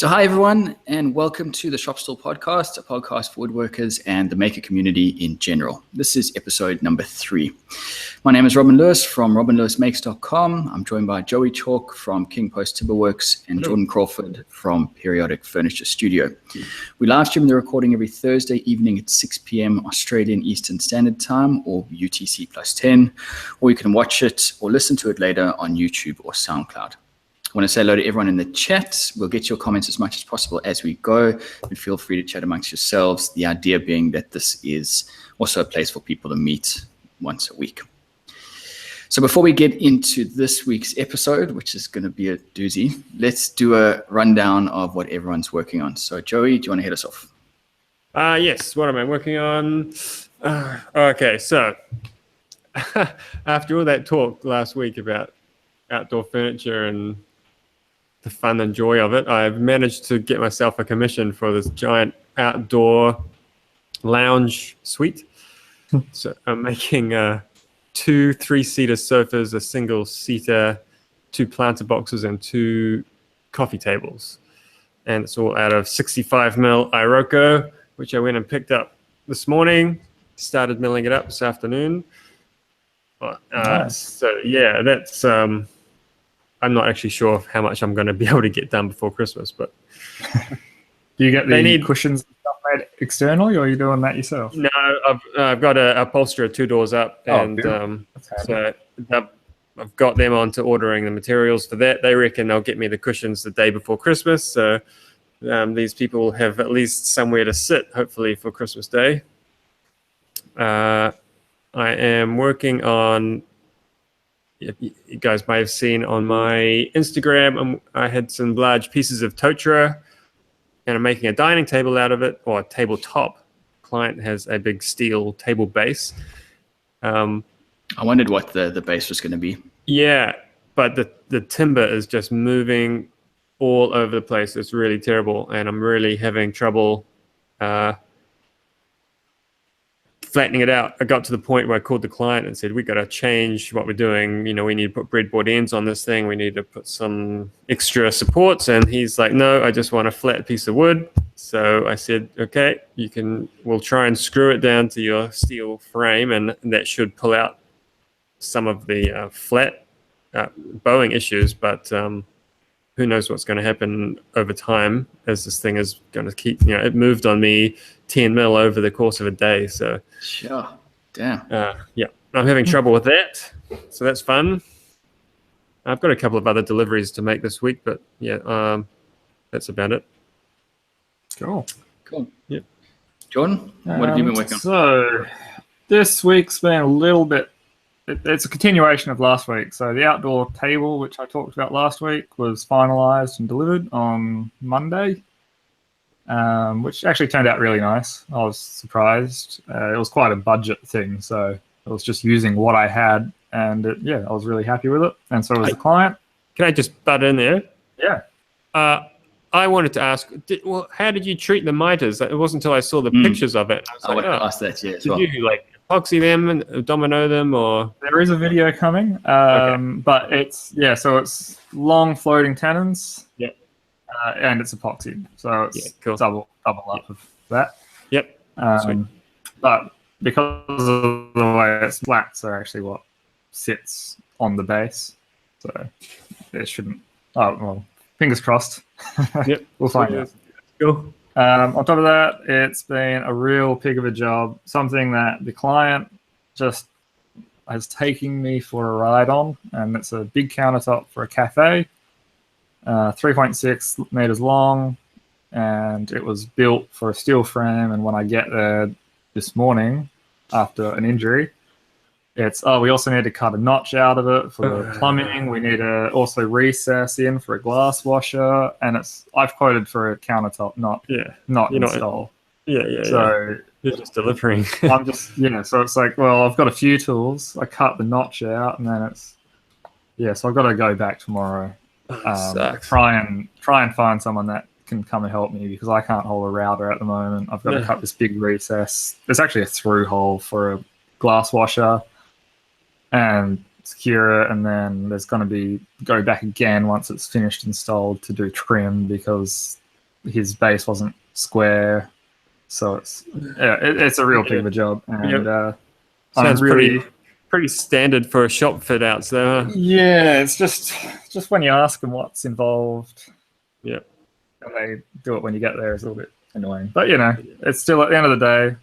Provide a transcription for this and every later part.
So hi everyone, and welcome to the Stool podcast, a podcast for woodworkers and the maker community in general. This is episode number 3. My name is Robin Lewis from robinlewismakes.com. I'm joined by Joey Chalk from King Post Timberworks and Jordan Crawford from Periodic Furniture Studio. We live stream the recording every Thursday evening at 6 p.m. Australian Eastern Standard Time or UTC plus 10, or you can watch it or listen to it later on YouTube or SoundCloud. I want to say hello to everyone in the chat. We'll get your comments as much as possible as we go, and feel free to chat amongst yourselves. The idea being that this is also a place for people to meet once a week. So before we get into this week's episode, which is going to be a doozy, let's do a rundown of what everyone's working on. So Joey, do you want to hit us off? Yes, what am I working on? Okay, so after all that talk last week about outdoor furniture and the fun and joy of it, I've managed to get myself a commission for this giant outdoor lounge suite. So I'm making 2 3-seater sofas, a single-seater, 2 planter boxes, and 2 coffee tables. And it's all out of 65mm Iroko, which I went and picked up this morning, started milling it up this afternoon. Nice. So yeah, that's I'm not actually sure how much I'm going to be able to get done before Christmas, but Do you get the cushions and stuff made externally, or are you doing that yourself? No, I've got a upholsterer 2 doors up, and so I've got them on to ordering the materials for that. They reckon they'll get me the cushions the day before Christmas, so these people have at least somewhere to sit, hopefully, for Christmas Day. I am working on, you guys might have seen on my Instagram, I had some large pieces of totara, and I'm making a dining table out of it, or a tabletop. Client has a big steel table base. I wondered what the base was going to be. Yeah, but the timber is just moving all over the place. It's really terrible, and I'm really having trouble flattening it out. I got to the point where I called the client and said, we got to change what we're doing. You know, we need to put breadboard ends on this thing. We need to put some extra supports. And he's like, no, I just want a flat piece of wood. So I said, okay, we'll try and screw it down to your steel frame, and that should pull out some of the flat bowing issues. But who knows what's going to happen over time, as this thing is going to keep, it moved on me 10mm over the course of a day. So sure, damn. Yeah, I'm having trouble with that. So that's fun. I've got a couple of other deliveries to make this week, but yeah, that's about it. Cool. Yep. Jordan, what have you been working on? So this week's been a little bit, it's a continuation of last week. So the outdoor table, which I talked about last week, was finalized and delivered on Monday, which actually turned out really nice. I was surprised. It was quite a budget thing, so I was just using what I had, and I was really happy with it. And so was the client. Can I just butt in there? Yeah. I wanted to ask, how did you treat the miters? It wasn't until I saw the pictures of it. I would ask that, yeah, as well. Did you epoxy them and domino them, or? There is a video coming, Okay. but so it's long floating tenons. Yeah. And it's epoxied, so it's cool. double up of that. Yep. But because of the way it's flat, so actually what sits on the base, so it shouldn't. Oh well, fingers crossed. Yep. We'll find out. Cool. On top of that, it's been a real pig of a job. Something that the client just is taking me for a ride on, and it's a big countertop for a cafe. 3.6 meters long, and it was built for a steel frame. And when I get there this morning after an injury, we also need to cut a notch out of it for the plumbing. We need to also recess in for a glass washer, and I've quoted for a countertop, not install. So you're just delivering. I'm just so it's like, well, I've got a few tools. I cut the notch out, and then so I've got to go back tomorrow. Try and find someone that can come and help me, because I can't hold a router at the moment. I've got to cut this big recess. There's actually a through hole for a glass washer and secure it, and then there's going to be go back again once it's finished installed to do trim, because his base wasn't square, so it's a real pig of a job, and Sounds I'm really pretty standard for a shop fit outs there. yeah. It's just when you ask them what's involved, Yeah. and they do it when you get there is a little bit annoying. But it's still at the end of the day,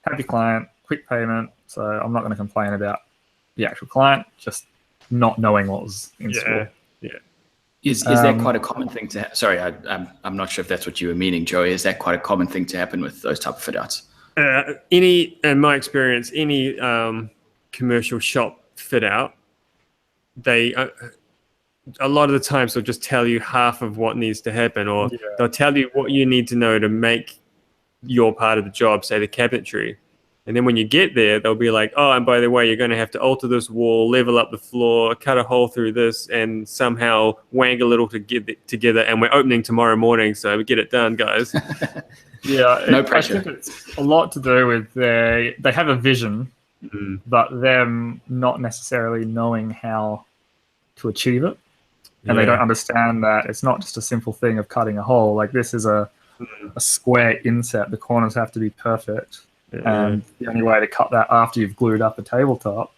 happy client, quick payment. So I'm not going to complain about the actual client, just not knowing what was in store. Yeah. Is that quite a common thing to sorry, I'm not sure if that's what you were meaning, Joey. Is that quite a common thing to happen with those type of fit outs? In my experience, any commercial shop fit out, they a lot of the times they'll just tell you half of what needs to happen, or they'll tell you what you need to know to make your part of the job, say the cabinetry. And then when you get there, they'll be like, oh, and by the way, you're going to have to alter this wall, level up the floor, cut a hole through this, and somehow wang a little to get it together. And we're opening tomorrow morning, so we get it done, guys. No pressure. I think it's a lot to do with they have a vision, but them not necessarily knowing how to achieve it. And they don't understand that it's not just a simple thing of cutting a hole. Like, this is a square inset. The corners have to be perfect. And the only way to cut that after you've glued up a tabletop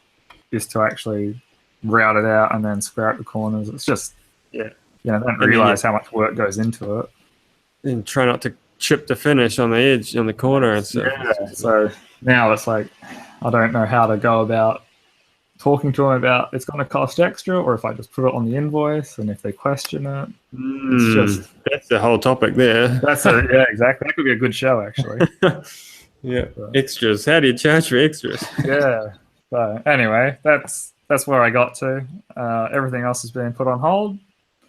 is to actually route it out and then square up the corners. It's just, they don't realize how much work goes into it. And try not to chip the finish on the edge, on the corner and stuff. Yeah. So now it's like, I don't know how to go about talking to them about it's going to cost extra, or if I just put it on the invoice, and if they question it, it's just that's the whole topic there. Exactly. That could be a good show, actually. Extras. How do you charge for extras? So anyway, that's where I got to. Everything else has been put on hold.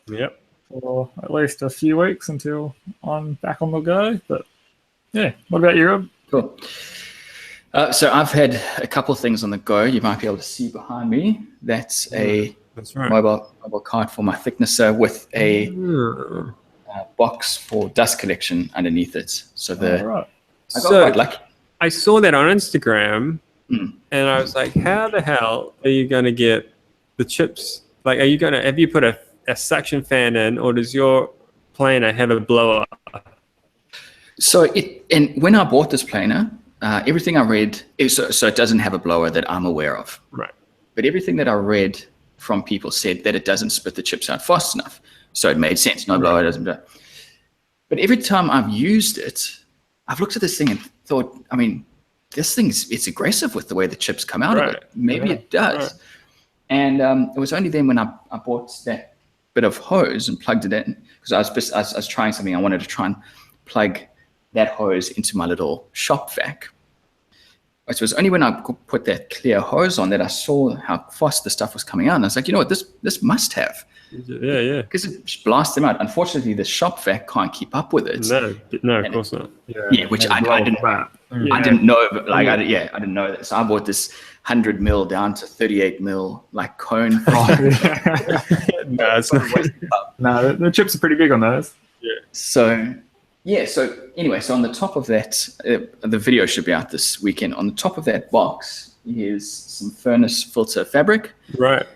Yep. For at least a few weeks until I'm back on the go. But what about you, Rob? Cool. So I've had a couple of things on the go. You might be able to see behind me. That's a mobile cart for my thicknesser with a box for dust collection underneath it. So I got quite lucky. I saw that on Instagram, and I was like, how the hell are you going to get the chips? Like, have you put a suction fan in, or does your planer have a blower? So when I bought this planer, everything I read, so it doesn't have a blower that I'm aware of. Right. But everything that I read from people said that it doesn't spit the chips out fast enough. So it made sense. No blower doesn't do it. But every time I've used it, I've looked at this thing and thought, I mean, this it's aggressive with the way the chips come out of it. Maybe it does. Right. And it was only then when I bought that bit of hose and plugged it in, because I was trying something. I wanted to try and plug that hose into my little shop vac. It was only when I put that clear hose on that I saw how fast the stuff was coming out. And I was like, you know what, this must have. Yeah. Because it just blasts them out. Unfortunately, the shop vac can't keep up with it. No, of course not. Yeah, which I didn't know. But I didn't know that. So I bought this 100 mil down to 38 mil like cone. No, it's not. No, the chips are pretty big on those. Yeah. So anyway, so on the top of that, the video should be out this weekend. On the top of that box is some furnace filter fabric. Right.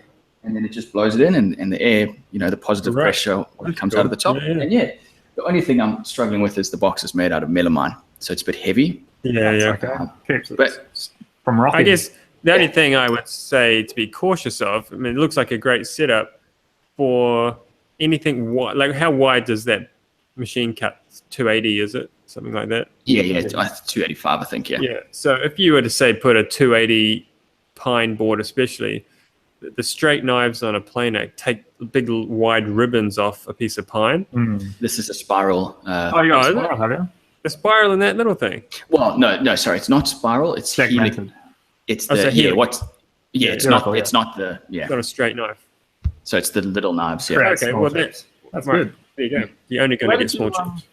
And then it just blows it in, and the air, the positive pressure comes out of the top. Yeah. And the only thing I'm struggling with is the box is made out of melamine, so it's a bit heavy. But from rocking. I guess the only thing I would say to be cautious of, I mean, it looks like a great setup for anything. Like, how wide does that machine cut? 280, is it? Something like that? Yeah, it's 285, I think, Yeah, so if you were to, say, put a 280 pine board especially, the straight knives on a planer take big wide ribbons off a piece of pine. This is a spiral. You got a spiral, have you? A spiral in that little thing? Well, no, sorry, it's not spiral. It's segmented. It's the it's not the It's not a straight knife. So it's the little knives. Yeah. Okay, well that's good. There you go. You're only going to get small chips.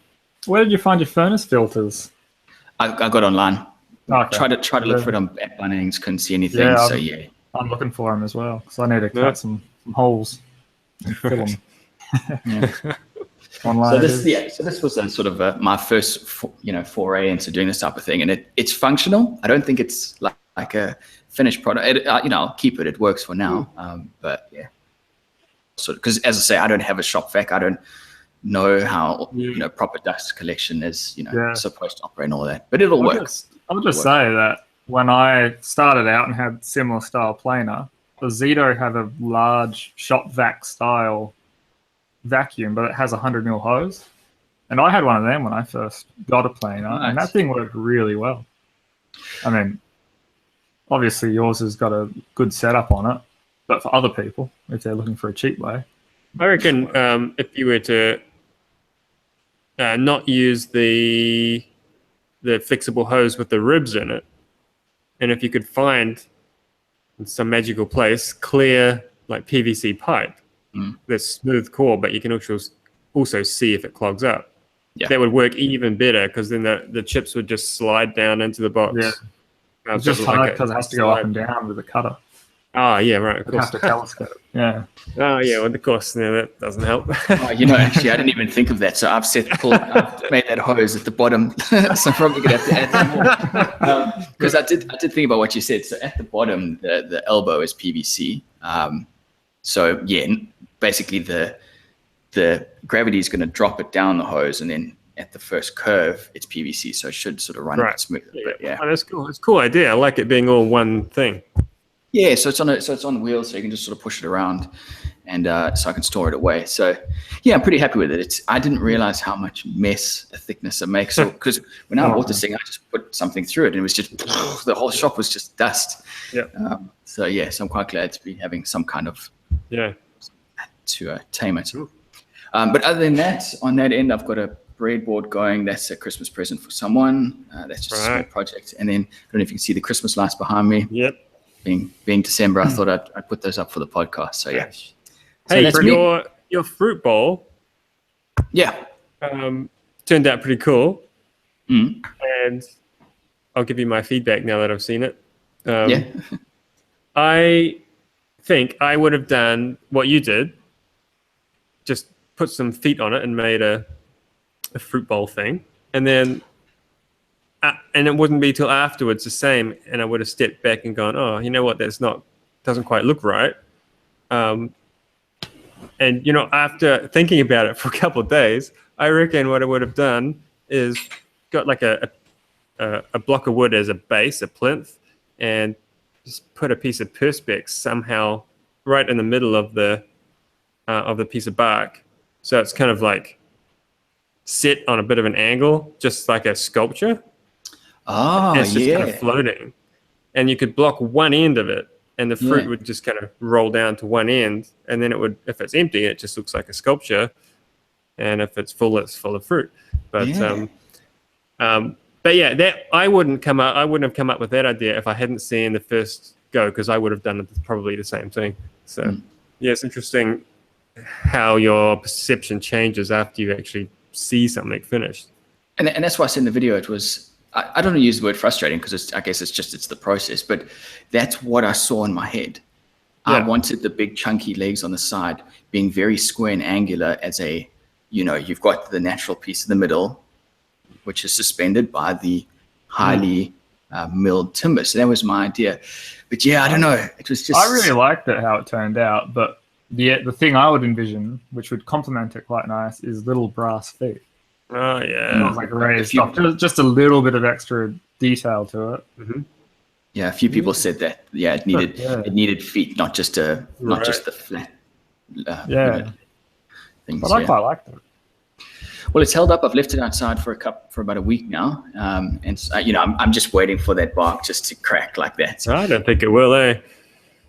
Where did you find your furnace filters? I got online. Okay. Try to look for it at Bunnings. Couldn't see anything. I'm looking for them as well, because I need to cut some holes and fill them. Online. So this was a sort of my first foray into doing this type of thing, and it's functional. I don't think it's like a finished product. I'll keep it. It works for now. But yeah, because as I say, I don't have a shop vac. I don't know how proper dust collection is supposed to operate and all that. But it'll work. I'll just say that when I started out and had similar style planer, the Zito had a large shop vac style vacuum, but it has a 100 mil hose. And I had one of them when I first got a planer, and that thing worked really well. I mean, obviously yours has got a good setup on it, but for other people, if they're looking for a cheap way. I reckon if you were to not use the flexible hose with the ribs in it, and if you could find in some magical place clear like PVC pipe that's smooth core, but you can also see if it clogs up. Yeah. That would work even better, because then the chips would just slide down into the box. Yeah, it's just hard because it has to go up and down with the cutter. Oh, yeah, right, of You course. have to telescope. Yeah. Oh, yeah, well, of course, that doesn't help. Actually, I didn't even think of that. So I've made that hose at the bottom. So I'm probably going to have to add some more. Because I did think about what you said. So at the bottom, the elbow is PVC. So, yeah, basically the gravity is going to drop it down the hose, and then at the first curve, it's PVC. So it should sort of run a bit smoother. Yeah. Oh, that's cool. It's a cool idea. I like it being all one thing. Yeah, so it's on wheels, so you can just sort of push it around, and so I can store it away. So, yeah, I'm pretty happy with it. I didn't realize how much mess a thickness it makes. So, because when I bought this thing, I just put something through it, and it was just the whole shop was just dust. Yeah. So I'm quite glad to be having some kind of to tame it. But other than that, on that end, I've got a breadboard going. That's a Christmas present for someone. That's just a small project. And then I don't know if you can see the Christmas lights behind me. Yep. Being December, I thought I'd put those up for the podcast. So yeah. Hey, so your fruit bowl, turned out pretty cool. And I'll give you my feedback now that I've seen it. I think I would have done what you did, just put some feet on it and made a fruit bowl thing, and then. And it wouldn't be till afterwards the same, and I would have stepped back and gone, oh, you know what, doesn't quite look right. And, after thinking about it for a couple of days, I reckon what I would have done is got like a block of wood as a base, a plinth, and just put a piece of perspex somehow right in the middle of the piece of bark. So it's kind of like set on a bit of an angle, just like a sculpture. Oh, it's just kind of floating. And you could block one end of it, and the fruit would just kind of roll down to one end. And then it would, if it's empty, it just looks like a sculpture. And if it's full, it's full of fruit. But that I wouldn't have come up with that idea if I hadn't seen the first go, because I would have done probably the same thing. So it's interesting how your perception changes after you actually see something finished. And that's why I said in the video it was. I don't want to use the word frustrating, because I guess it's the process, but that's what I saw in my head. I wanted the big chunky legs on the side being very square and angular as you've got the natural piece in the middle, which is suspended by the highly milled timber. So that was my idea. But I don't know. It was just. I really liked it how it turned out, but the thing I would envision, which would complement it quite nice, is little brass feet. Oh yeah, like raised stuff. Just a little bit of extra detail to it. Yeah, a few people said that. Yeah, it needed feet, not just the flat. Things. But I quite liked it. Well, it's held up. I've left it outside for about a week now, and I'm just waiting for that bark just to crack like that. I don't think it will,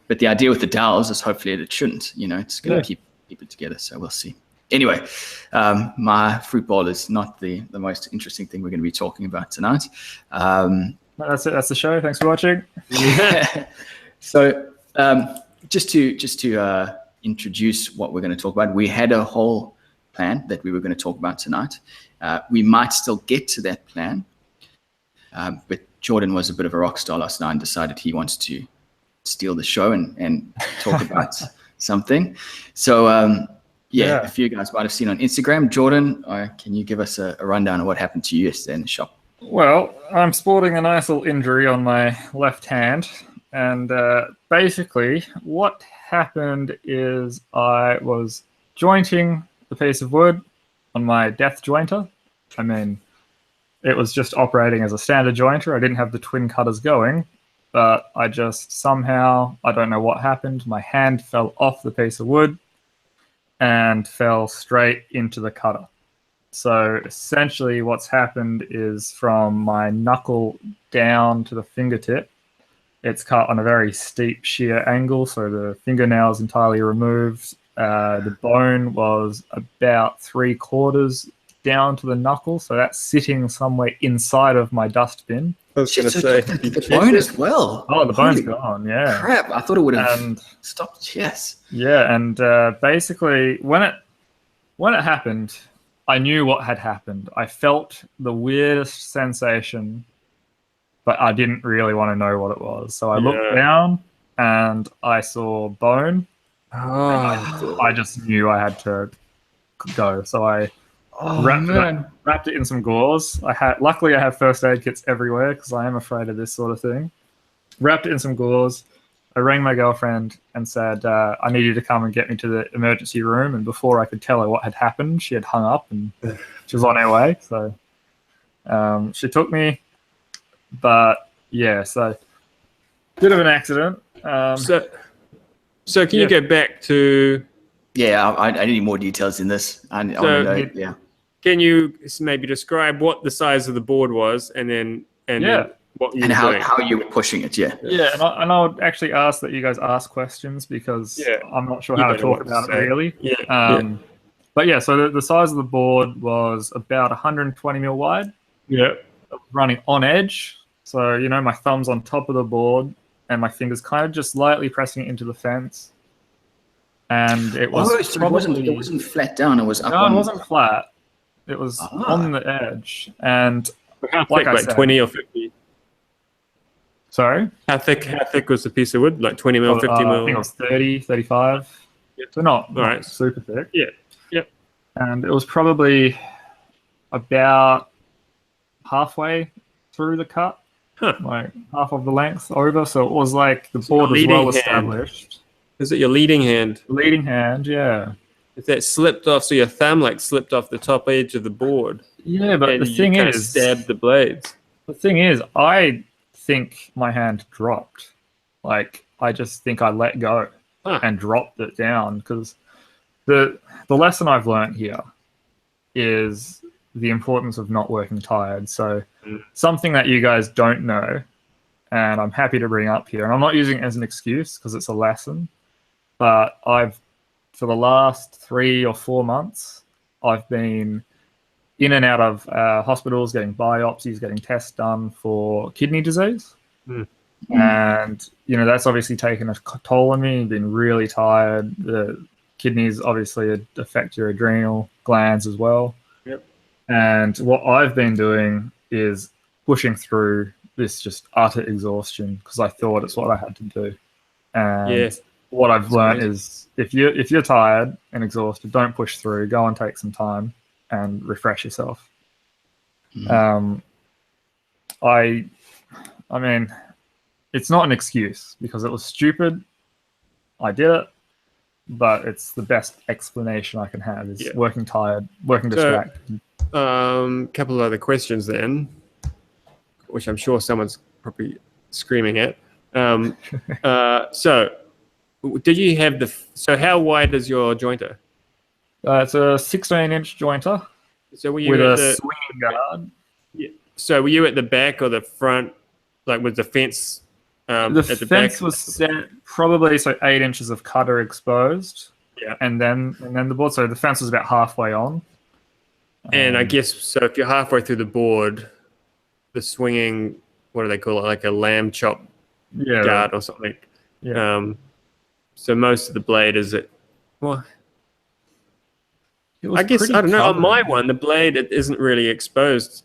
But the idea with the dowels is hopefully it shouldn't. It's going to keep it together. So we'll see. Anyway, my fruit bowl is not the most interesting thing we're going to be talking about tonight. That's it. That's the show. Thanks for watching. So just to introduce what we're going to talk about, we had a whole plan that we were going to talk about tonight. We might still get to that plan, but Jordan was a bit of a rock star last night and decided he wants to steal the show and talk about something. So a few guys might have seen on Instagram. Jordan, can you give us a rundown of what happened to you yesterday in the shop? Well, I'm sporting a nice little injury on my left hand. And basically what happened is I was jointing the piece of wood on my depth jointer. I mean, it was just operating as a standard jointer. I didn't have the twin cutters going, but I just somehow, I don't know what happened, my hand fell off the piece of wood and fell straight into the cutter. So essentially what's happened is from my knuckle down to the fingertip, it's cut on a very steep shear angle, so the fingernail is entirely removed. The bone was about 3/4 down to the knuckle, so that's sitting somewhere inside of my dustbin. I was going to So say, the bone as well. Oh, the bone's Holy gone, yeah. crap! I thought it would have And stopped. Yes. yeah, and basically when it happened, I knew what had happened. I felt the weirdest sensation, but I didn't really want to know what it was. So I looked down and I saw bone. I just knew I had to go. So I wrapped it in some gauze. Luckily I have first aid kits everywhere because I am afraid of this sort of thing. Wrapped it in some gauze. I rang my girlfriend and said, I need you to come and get me to the emergency room. And before I could tell her what had happened, she had hung up and she was on her way. So she took me. But yeah, so bit of an accident. So can you go back to? Yeah, I need more details in this. I want to know. Yeah. Can you maybe describe what the size of the board was, and then what you And were doing? how you were pushing it? Yeah. Yeah, and I would actually ask that you guys ask questions because I'm not sure how to talk about it really. But yeah, so the size of the board was about 120 mil wide. Yeah. Running on edge. So, my thumb's on top of the board and my fingers kind of just lightly pressing it into the fence. And it was so it wasn't flat down, it was up No, it wasn't flat. It was on the edge. And like I said, 20 or 50? Sorry? How thick was the piece of wood? Like 20 mil, 50 mil? I think it was 30, 35. So not super thick. Yeah. Yep. And it was probably about halfway through the cut, like half of the length over. So it was like the board was well established. Is it your leading hand? Leading hand, yeah. If that slipped off, so your thumb slipped off the top edge of the board. Yeah, but the thing is, stabbed the blades. The thing is, I think my hand dropped. I just think I let go and dropped it down because the lesson I've learned here is the importance of not working tired. So something that you guys don't know, and I'm happy to bring up here, and I'm not using it as an excuse because it's a lesson, but for the last 3 or 4 months, I've been in and out of hospitals, getting biopsies, getting tests done for kidney disease. And, that's obviously taken a toll on me. I've been really tired. The kidneys obviously affect your adrenal glands as well. And what I've been doing is pushing through this just utter exhaustion because I thought it's what I had to do. And what I've learned is if you're tired and exhausted, don't push through. Go and take some time and refresh yourself. I mean, it's not an excuse because it was stupid. I did it, but it's the best explanation I can have is working tired, working distracted. Couple of other questions then, which I'm sure someone's probably screaming at. So did you have so how wide is your jointer? It's a 16-inch jointer with a swinging guard. Yeah. So were you at the back or the front, with the fence? The fence was set probably 8 inches of cutter exposed. Yeah. And then the board. So the fence was about halfway on. And I guess so. If you're halfway through the board, the swinging, what do they call it? Like a lamb chop guard or something. Yeah. So most of the blade is it. Well, I guess I don't know. On my one, the blade it isn't really exposed.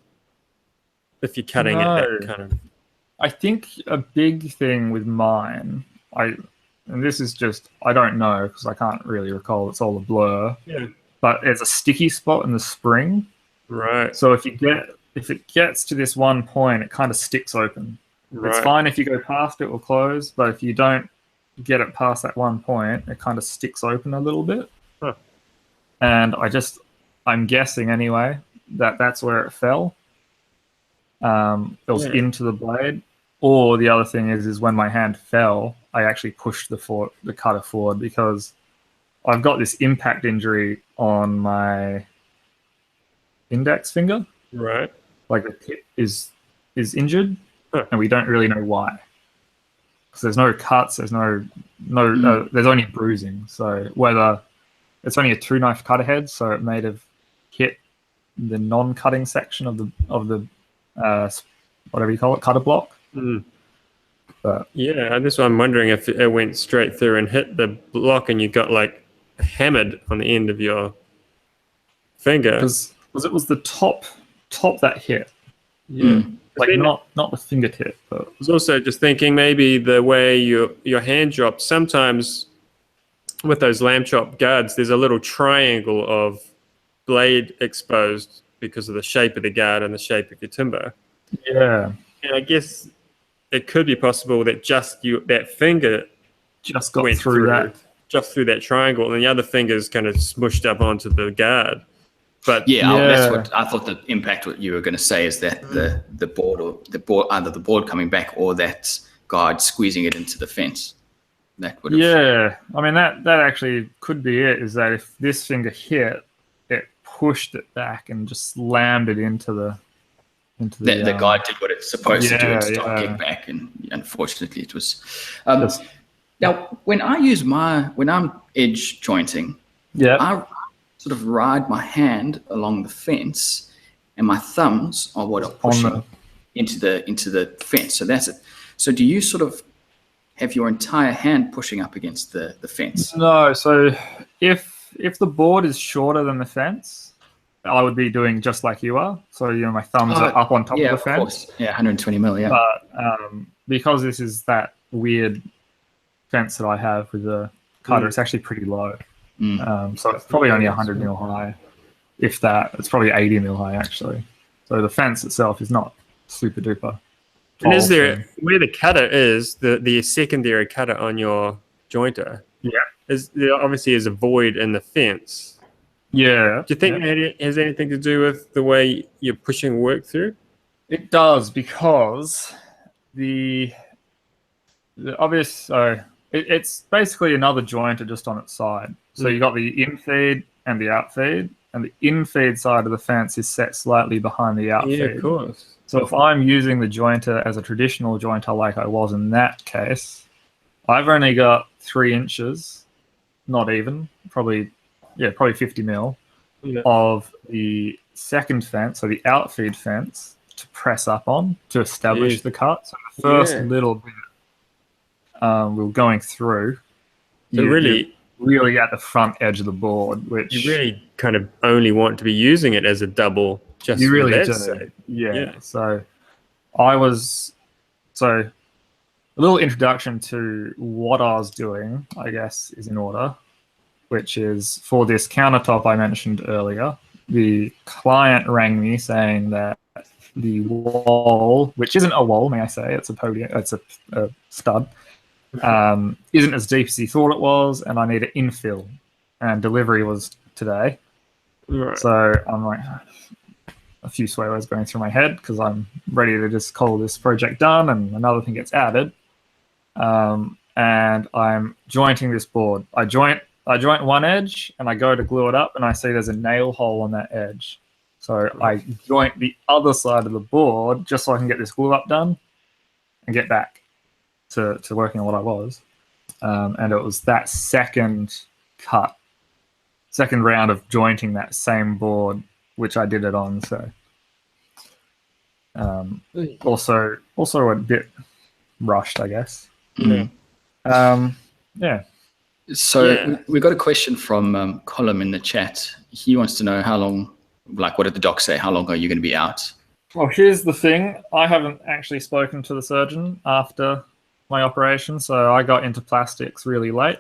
If you're cutting it, that kind of. I think a big thing with mine, and this is just I don't know because I can't really recall. It's all a blur. Yeah. But there's a sticky spot in the spring. Right. So if it gets to this one point, it kind of sticks open. Right. It's fine if you go past it or close, but if you don't get it past that one point, it kind of sticks open a little bit. Huh. And I'm guessing anyway that that's where it fell. It was into the blade. Or the other thing is when my hand fell, I actually pushed the cutter forward because I've got this impact injury on my index finger. Right. Like the tip is injured, Huh. and we don't really know why. Because there's no cuts, there's there's only bruising. So whether it's only a 2-knife cutter head, so it may have hit the non-cutting section of the whatever you call it, cutter block. Mm. But Yeah, that's why I'm wondering if it went straight through and hit the block, and you got like hammered on the end of your finger. because it was the top that hit, Yeah. like Then- not the fingertip, but I was also just thinking maybe the way your hand dropped, sometimes with those lamb chop guards, there's a little triangle of blade exposed because of the shape of the guard and the shape of your timber. yeah, And I guess it could be possible that just that finger just got went through that. just through that triangle, and the other finger's kind of smushed up onto the guard. But That's Yeah. what I thought. The impact what you were going to say is that the board, either the board coming back or that guard squeezing it into the fence. That would have. Yeah, I mean that actually could be it. Is that if this finger hit, it pushed it back and just slammed it into the The guard did what it's supposed to do and stop yeah. kick back, and unfortunately it was. Just- Now, when I'm edge jointing, yeah. I sort of ride my hand along the fence, and my thumbs are what are pushing into the fence. So that's it. So do you sort of have your entire hand pushing up against the fence? No, so if the board is shorter than the fence, I would be doing just like you are. So my thumbs are up on top of the fence. Course. Yeah, 120 mil. Yeah. But because this is that weird fence that I have with the cutter, it's actually pretty low. So it's probably only 100 mil high, if that. It's probably 80 mil high actually. So the fence itself is not super duper. And is there, where the cutter is, the secondary cutter on your jointer? Yeah. There obviously is a void in the fence. Yeah. Do you think that has anything to do with the way you're pushing work through? It does, because the obvious. So it's basically another jointer just on its side. So you got the infeed and the outfeed, and the infeed side of the fence is set slightly behind the outfeed. Yeah, of course. So if I'm using the jointer as a traditional jointer like I was in that case, I've only got 3 inches, not even, probably 50 mil, of the second fence, so the outfeed fence, to press up on to establish the cut. So the first little bit we're going through, So really at the front edge of the board, which you really kind of only want to be using it as a double. Just you really for do. that sake. Yeah. So a little introduction to what I was doing, I guess, is in order, which is for this countertop I mentioned earlier. The client rang me saying that the wall, which isn't a wall, may I say, it's a podium, it's a stud, isn't as deep as he thought it was, and I need an infill, and delivery was today. Right. So I'm like, a few swear words going through my head because I'm ready to just call this project done and another thing gets added. And I'm jointing this board. I joint one edge and I go to glue it up and I see there's a nail hole on that edge. So I joint the other side of the board just so I can get this glue up done and get back to working on what I was. And it was that second round of jointing that same board which I did it on. So also a bit rushed, I guess. Yeah. So we got a question from Colin in the chat. He wants to know how long, like what did the doc say? How long are you going to be out? Well, here's the thing. I haven't actually spoken to the surgeon after my operation, so I got into plastics really late.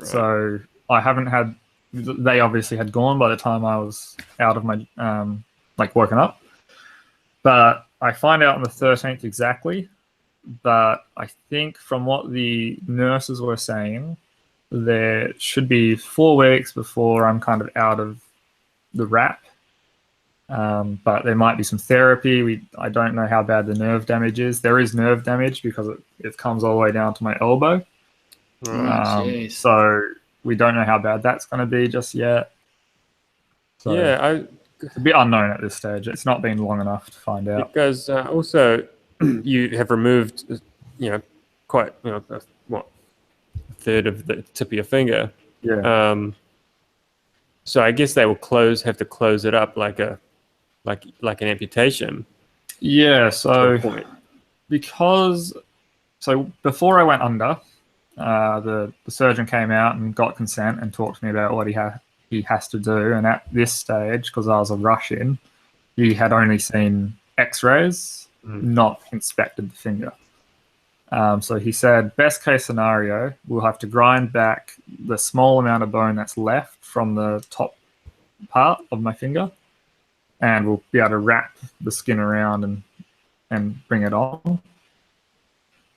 So I haven't had, they obviously had gone by the time I was out of my, woken up. But I find out on the 13th exactly. But I think from what the nurses were saying, there should be 4 weeks before I'm kind of out of the wrap. But there might be some therapy. I don't know how bad the nerve damage is. There is nerve damage because it comes all the way down to my elbow. Jeez. So we don't know how bad that's going to be just yet. So it's a bit unknown at this stage. It's not been long enough to find out. Because also you have removed, quite, a third of the tip of your finger. Yeah. So I guess they will have to close it up like an amputation. Yeah. So point. Before I went under, the surgeon came out and got consent and talked to me about what he has to do. And at this stage, because I was a rush-in, he had only seen X-rays, not inspected the finger. So he said, best case scenario, we'll have to grind back the small amount of bone that's left from the top part of my finger, and we'll be able to wrap the skin around and bring it on.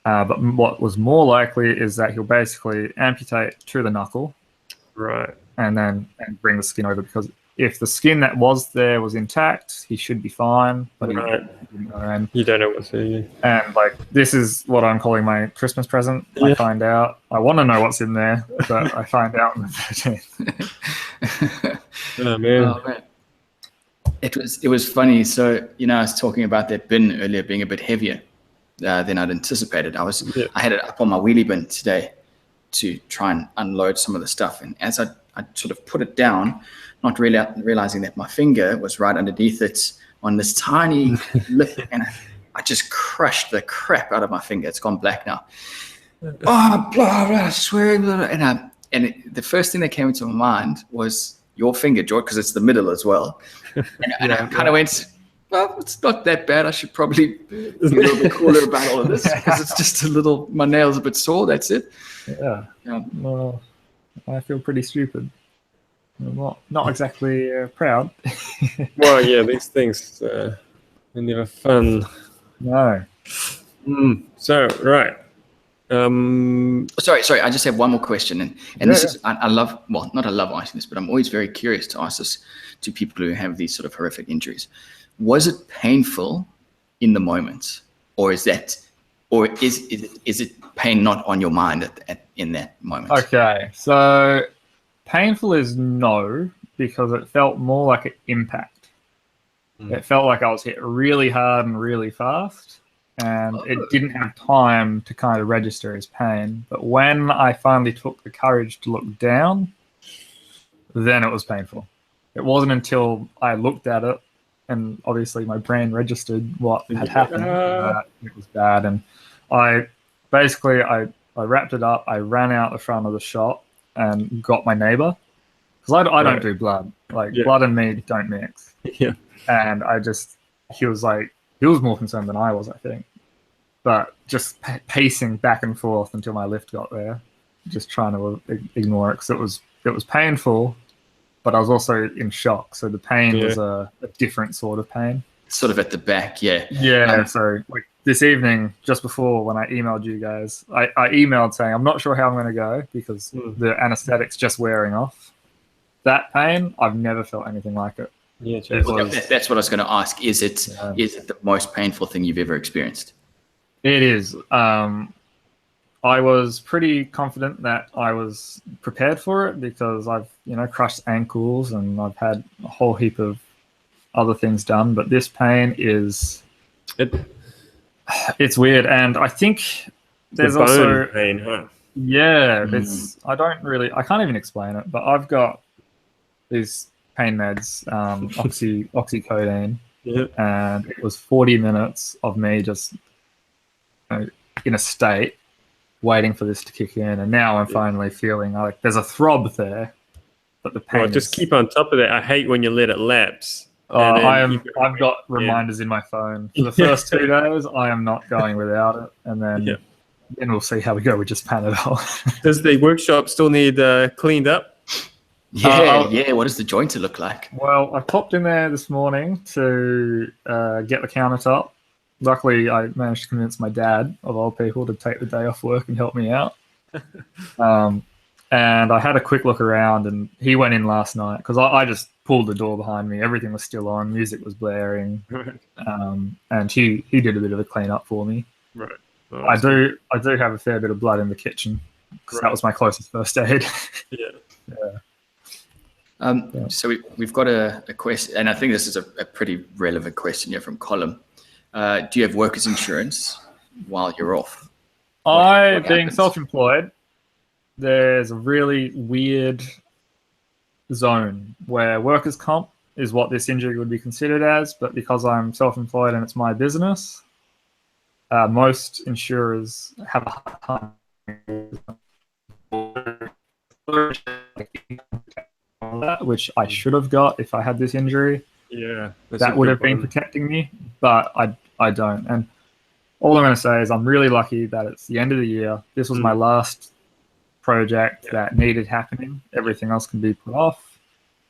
But what was more likely is that he'll basically amputate to the knuckle, right, and bring the skin over, because if the skin that was there was intact, he should be fine. But he didn't know. And you don't know what's there. And this is what I'm calling my Christmas present. Yeah. I find out. I want to know what's in there, but I find out on the 13th. Oh man. Oh, man. It was funny. So I was talking about that bin earlier being a bit heavier than I'd anticipated. I had it up on my wheelie bin today to try and unload some of the stuff, and as I sort of put it down, not really realizing that my finger was right underneath it on this tiny lip, and I just crushed the crap out of my finger. It's gone black now. Oh, blah, blah, swearing, blah, blah. And the first thing that came into my mind was your finger, George, because it's the middle as well. And I kind of went, well, it's not that bad. I should probably be a little bit cooler about all of this, because it's just my nail's a bit sore. That's it. Yeah. Well, I feel pretty stupid. I'm not exactly proud. Well, yeah, these things are never fun. No. So, right. Sorry. I just have one more question, and this is I love asking this, but I'm always very curious to ask this to people who have these sort of horrific injuries. Was it painful in the moment, or is it pain not on your mind in that moment? Okay, so painful is no, because it felt more like an impact. It felt like I was hit really hard and really fast, and it didn't have time to kind of register as pain. But when I finally took the courage to look down, then it was painful. It wasn't until I looked at it, and obviously my brain registered what had happened. It was bad, and I wrapped it up. I ran out the front of the shop and got my neighbor, because I don't do blood. Blood and me don't mix. Yeah. And he was more concerned than I was, I think. But just pacing back and forth until my lift got there, just trying to ignore it, because it was painful, but I was also in shock. So the pain was a different sort of pain. Sort of at the back, yeah. Yeah, so this evening, just before when I emailed you guys, I emailed saying, I'm not sure how I'm going to go, because the anesthetic's just wearing off. That pain, I've never felt anything like it. Yeah, that's what I was going to ask. Is it the most painful thing you've ever experienced? It is. I was pretty confident that I was prepared for it, because I've crushed ankles and I've had a whole heap of other things done. But this pain it's weird, and I think there's also pain, huh? Yeah, I can't even explain it, but I've got these pain meds, oxycodone, and it was 40 minutes of me just in a state waiting for this to kick in, and now I'm finally feeling like there's a throb there, but the pain. Just keep on top of that. I hate when you let it lapse. I've got reminders in my phone for the first 2 days. I am not going without it, and then we'll see how we go with just Panadol. Does the workshop still need cleaned up? Yeah. What does the jointer look like? Well, I popped in there this morning to get the countertop. Luckily, I managed to convince my dad, of all people, to take the day off work and help me out. And I had a quick look around, and he went in last night, because I just pulled the door behind me. Everything was still on. Music was blaring. Right. And he did a bit of a clean up for me. Right. Oh, I do have a fair bit of blood in the kitchen because that was my closest first aid. Yeah. So we've got a question, and I think this is a pretty relevant question here from Colin. Do you have workers' insurance while you're off? Being happens? self-employed, there's a really weird zone where workers' comp is what this injury would be considered as, but because I'm self-employed and it's my business, most insurers have a hard time, which I should have got if I had this injury. Yeah. That would have been protecting me, but I don't. And all I'm going to say is I'm really lucky that it's the end of the year. This was my last project that needed happening. Everything else can be put off.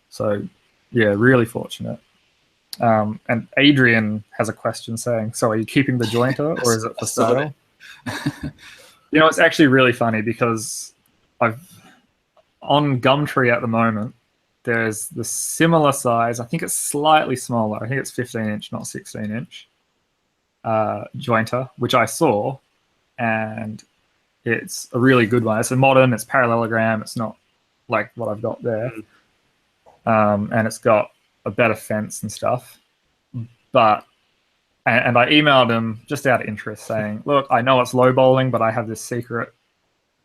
So, yeah, really fortunate. And Adrian has a question saying, so are you keeping the jointer or is it for sale? It's actually really funny because on Gumtree at the moment, there's the similar size. I think it's slightly smaller. I think it's 15-inch, not 16-inch jointer, which I saw, and it's a really good one. It's a modern, it's parallelogram. It's not like what I've got there. And it's got a better fence and stuff. But, and I emailed him just out of interest saying, look, I know it's low bowling, but I have this secret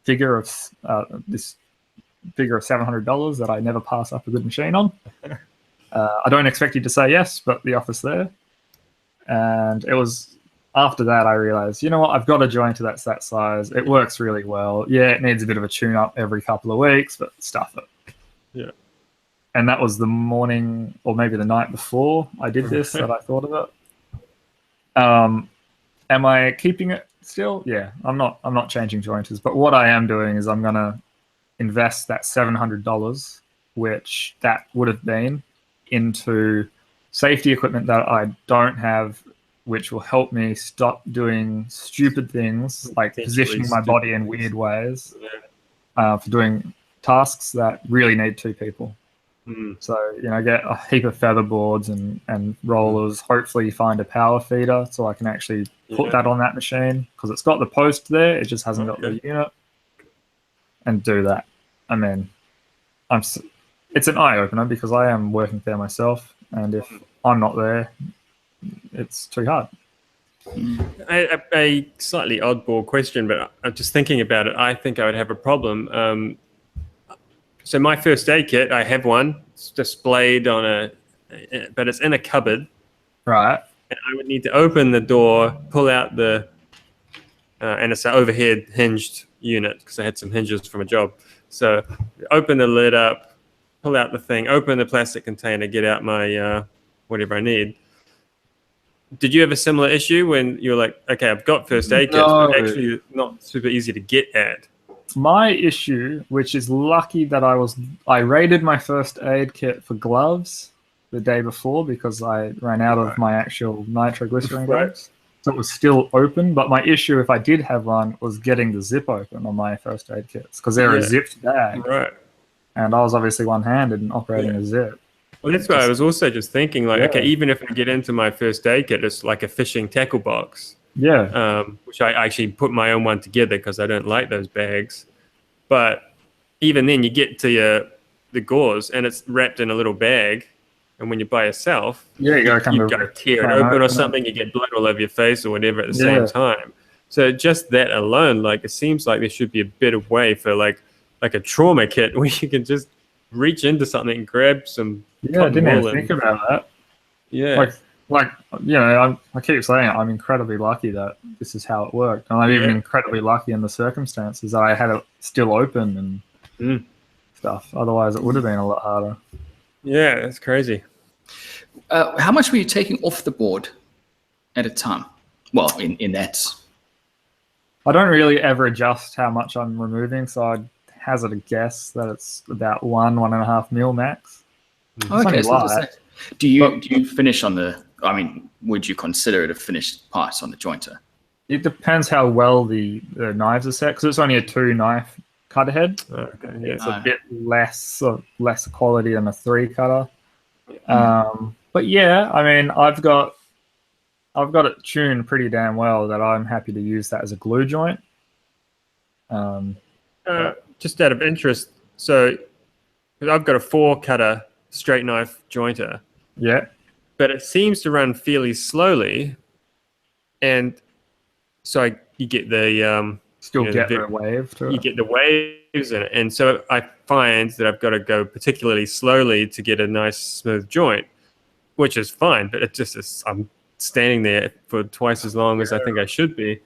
figure of $700 that I never pass up a good machine on. I don't expect you to say yes, but the offer's there. And it was after that I realized, you know what, I've got a jointer that's that size. It works really well. Yeah, it needs a bit of a tune-up every couple of weeks, but stuff it. Yeah. And that was the morning or maybe the night before I did this that I thought of it. Am I keeping it still? Yeah, I'm not changing jointers. But what I am doing is I'm going to invest that $700, which that would have been, into safety equipment that I don't have, which will help me stop doing stupid things like positioning my body in weird ways for doing tasks that really need two people. So, get a heap of feather boards and rollers. Hopefully find a power feeder so I can actually put that on that machine because it's got the post there. It just hasn't got the unit. And do that. I mean, it's an eye-opener because I am working there myself. And if I'm not there, it's too hard. A slightly oddball question, but I'm just thinking about it. I think I would have a problem. So my first aid kit, I have one. It's displayed but it's in a cupboard. Right. And I would need to open the door, pull out and it's an overhead hinged unit because I had some hinges from a job. So open the lid up, pull out the thing, open the plastic container, get out my whatever I need. Did you have a similar issue when you were like, okay, I've got first aid kits, but actually not super easy to get at? My issue, which is lucky that I raided my first aid kit for gloves the day before because I ran out of my actual nitroglycerin gloves. So it was still open, but my issue, if I did have one, was getting the zip open on my first aid kits because they're a zipped bag. Right. And I was obviously one-handed and operating a zip. Well, that's why I was also just thinking, like, okay, even if I get into my first aid kit, it's like a fishing tackle box. Yeah. Which I actually put my own one together because I don't like those bags. But even then, you get to the gauze and it's wrapped in a little bag. And when you're by yourself, you go tear it open or something, you get blood all over your face or whatever at the same time. So just that alone, like, it seems like there should be a better way for like a trauma kit where you can just reach into something and grab some. Yeah, I didn't even think about that. Yeah. I keep saying I'm incredibly lucky that this is how it worked. And I'm even incredibly lucky in the circumstances that I had it still open and stuff. Otherwise, it would have been a lot harder. Yeah, that's crazy. How much were you taking off the board at a time? Well, in that. I don't really ever adjust how much I'm removing, so I'd hazard a guess that it's about 1.5 mil max. Okay, so do you finish on the? I mean, would you consider it a finished part on the jointer? It depends how well the knives are set, because it's only a 2-knife cutter head. Okay, yeah. It's a bit less quality than a 3 cutter. But yeah, I mean, I've got it tuned pretty damn well that I'm happy to use that as a glue joint. Just out of interest, so 'cause I've got a 4-cutter straight knife jointer, Yeah. but it seems to run fairly slowly, and so you get the Still you know, get the, the wave to you it. get the waves in it, and so I find that I've got to go particularly slowly to get a nice smooth joint, which is fine, but it just is, I'm standing there for twice as long as I think I should be.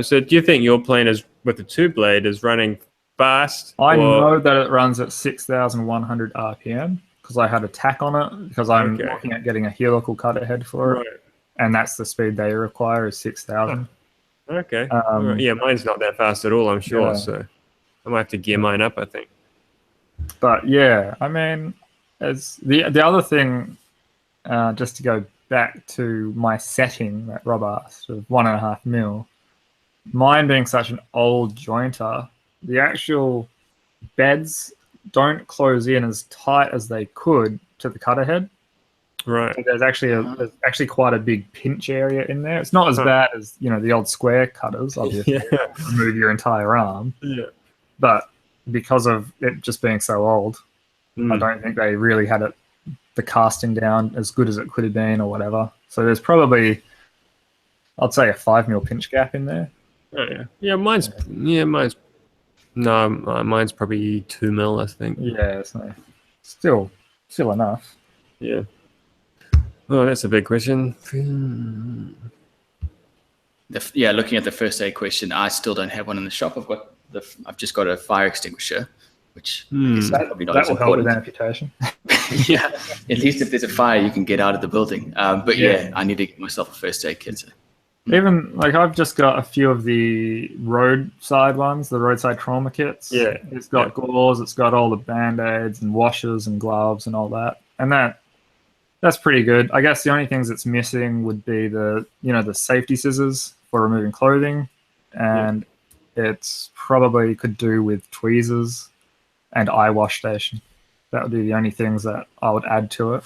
So do you think your plane is with the 2-blade is running fast? I or- know that it runs at 6,100 RPM because I had a tack on it because I'm Okay. looking at getting a helical cutter head for it, Right. and that's the speed they require is 6,000. Okay. Alright. Yeah, mine's not that fast at all, I'm sure. Yeah. So I might have to gear mine up, I think. But yeah, I mean, as the other thing, just to go back to my setting that Rob asked of 1.5 mil, mine being such an old jointer, the actual beds don't close in as tight as they could to the cutter head. Right. So there's actually quite a big pinch area in there. It's not as bad as the old square cutters, obviously. Yeah. Remove your entire arm, Yeah. but because of it just being so old, I don't think they really had the casting down as good as it could have been or whatever. So there's probably, I'd say, a 5 mil pinch gap in there. Oh, yeah. Yeah, mine's probably 2 mil, I think. Yeah, so still enough. Yeah. Oh, that's a big question. Looking at the first aid question, I still don't have one in the shop. I've just got a fire extinguisher, which is probably not That as will help with important. amputation. Yeah, at least if there's a fire, you can get out of the building. But yeah, I need to get myself a first aid kit. Even like I've just got a few of the roadside ones, the roadside trauma kits. Yeah. It's got gauze, it's got all the band-aids and washers and gloves and all that. And that's pretty good. I guess the only things it's missing would be the safety scissors for removing clothing, and it's probably could do with tweezers and eye wash station. That would be the only things that I would add to it.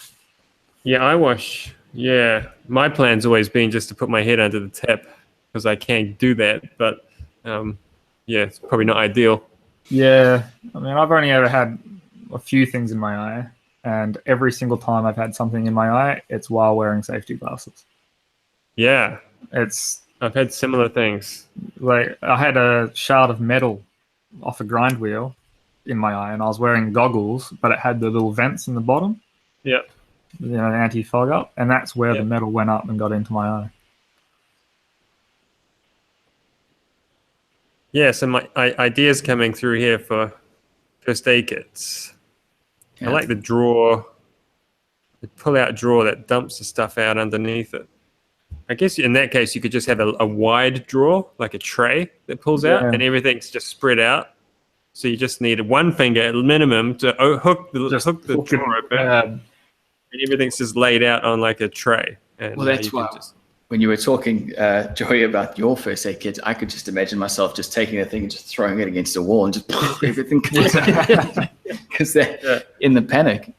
Yeah, eye wash. Yeah, my plan's always been just to put my head under the tap because I can't do that. But it's probably not ideal. Yeah, I mean, I've only ever had a few things in my eye, and every single time I've had something in my eye, it's while wearing safety glasses. Yeah, I've had similar things. Like I had a shard of metal off a grind wheel in my eye, and I was wearing goggles, but it had the little vents in the bottom. Yeah. Anti-fog up, and that's where the metal went up and got into my eye. Yeah, so my ideas coming through here for first aid kits. Yeah. I like the pull-out drawer that dumps the stuff out underneath it. I guess in that case, you could just have a wide drawer, like a tray that pulls out, and everything's just spread out. So you just need one finger at minimum to hook the drawer open. And everything's just laid out on like a tray. And, well, that's why when you were talking, Joey, about your first aid kit, I could just imagine myself just taking the thing and just throwing it against a wall and just everything comes out because they're in the panic.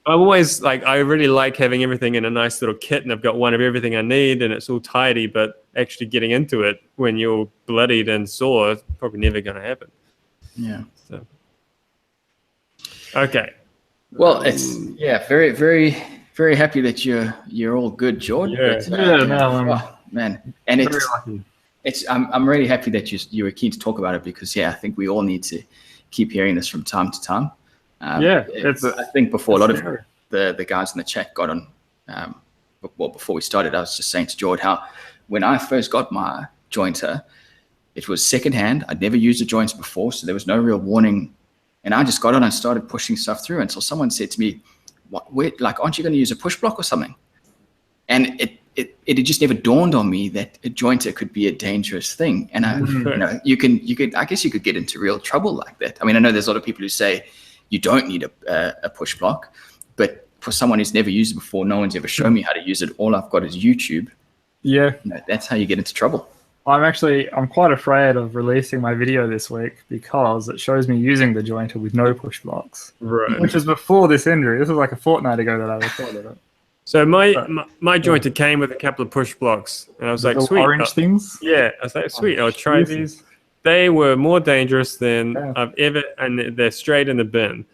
I'm always I really like having everything in a nice little kit, and I've got one of everything I need, and it's all tidy. But actually getting into it when you're bloodied and sore is probably never going to happen. Yeah. So. Okay. Well, it's very, very, very happy that you're all good, George. Yeah. Man, and I'm really happy that you were keen to talk about it because I think we all need to keep hearing this from time to time. I think before a lot of the guys in the chat got on. Before we started, I was just saying to George how when I first got my jointer, it was secondhand. I'd never used a jointer before, so there was no real warning. And I just got on and started pushing stuff through until someone said to me, aren't you going to use a push block or something? And it had just never dawned on me that a jointer could be a dangerous thing. And I guess you could get into real trouble like that. I mean, I know there's a lot of people who say you don't need a push block, but for someone who's never used it before, no one's ever shown me how to use it. All I've got is YouTube. Yeah. That's how you get into trouble. I'm quite afraid of releasing my video this week because it shows me using the jointer with no push blocks, Right. which is before this injury. This was like a fortnight ago that I recorded it. So my jointer came with a couple of push blocks, and I was like, Little sweet. orange things. Yeah, I was like, sweet. I'll try Jesus. these. They were more dangerous than Yeah. I've ever, and they're straight in the bin.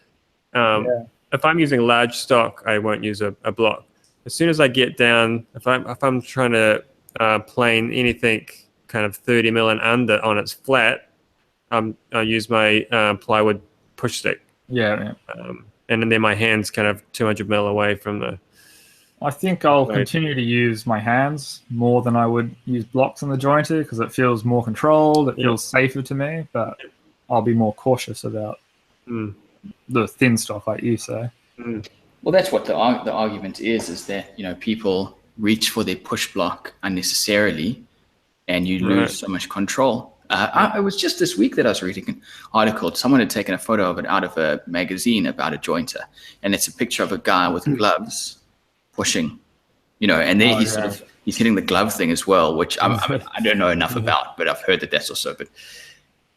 Yeah. If I'm using large stock, I won't use a block. As soon as I get down, if I'm trying to plane anything kind of 30 mil and under on its flat, I use my plywood push stick. Yeah. And then my hand's kind of 200 mil away from the. I think I'll Right. continue to use my hands more than I would use blocks on the jointer because it feels more controlled. It feels safer to me, but I'll be more cautious about the thin stuff, like you say. Well, that's what the argument is that, you know, people reach for their push block unnecessarily and you lose so much control. It was just this week that I was reading an article. Someone had taken a photo of it out of a magazine about a jointer, and it's a picture of a guy with gloves pushing, you know, and then he's hitting the glove thing as well, which I don't know enough about, but I've heard that that's also. But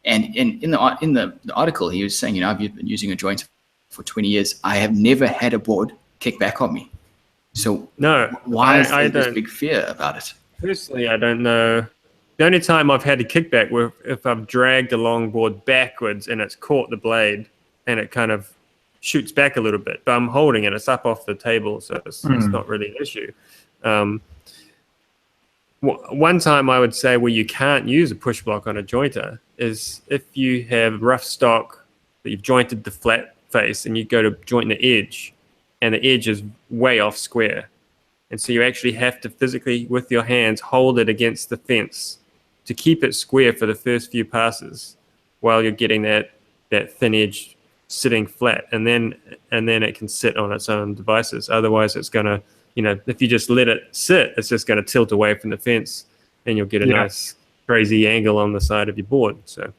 and in the article, he was saying, you know, I've been using a jointer for 20 years. I have never had a board kick back on me. So why is there this big fear about it? Personally, I don't know. The only time I've had a kickback were if I've dragged a longboard backwards and it's caught the blade and it kind of shoots back a little bit. But I'm holding it. It's up off the table, so it's not really an issue. One time I would say where you can't use a push block on a jointer is if you have rough stock that you've jointed the flat face and you go to joint the edge and the edge is way off square. And so you actually have to physically, with your hands, hold it against the fence to keep it square for the first few passes while you're getting that thin edge sitting flat. And then it can sit on its own devices. Otherwise, it's going to, you know, if you just let it sit, it's just going to tilt away from the fence and you'll get a nice crazy angle on the side of your board. So